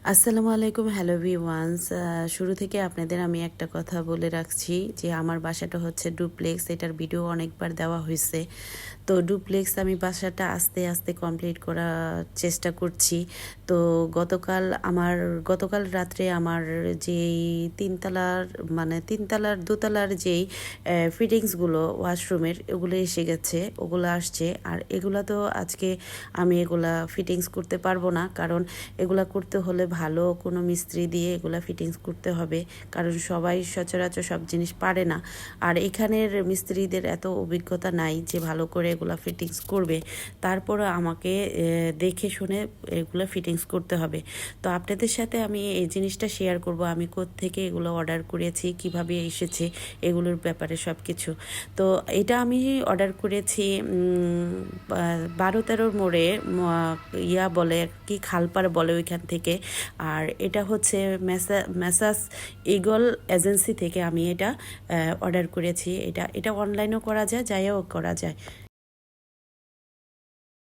আসসালামু আলাইকুম, hello everyone's. শুরু থেকে আপনাদের আমি একটা কথা বলে রাখছি যে আমার বাসাটা হচ্ছে ডুপ্লেক্স। এটার ভিডিও অনেকবার দেওয়া হয়েছে। তো ডুপ্লেক্স আমি বাসাটা আস্তে আস্তে কমপ্লিট করার চেষ্টা করছি। তো গতকাল রাত্রে আমার যেই তিনতলার তিনতলার দোতলার যেই ফিটিংসগুলো ওয়াশরুমের ওগুলো এসে গেছে, ওগুলো আসছে। আর এগুলা তো আজকে আমি এগুলা ফিটিংস করতে পারবো না, কারণ এগুলা করতে হলে ভালো কোনো মিস্ত্রি দিয়ে এগুলা ফিটিংস করতে হবে, কারণ সবাই সচরাচর সব জিনিস পারে না। আর এখানের মিস্ত্রিদের এত অভিজ্ঞতা নাই যে ভালো করে এগুলা ফিটিংস করবে। তারপরে আমাকে দেখে শুনে এগুলো ফিটিংস করতে হবে। তো আপনাদের সাথে আমি এই জিনিসটা শেয়ার করব, আমি কোত্থেকে এগুলো অর্ডার করেছি, কিভাবে এসেছে, এগুলোর ব্যাপারে সব কিছু। তো এটা আমি অর্ডার করেছি 12-13 মোড়ে, ইয়া বলে কি, খালপাড় বলে ওইখান থেকে। আর এটা হচ্ছে মেসাস ইগল এজেন্সি থেকে আমি এটা অর্ডার করেছি। এটা অনলাইনেও করা যায়, যাইও করা যায়।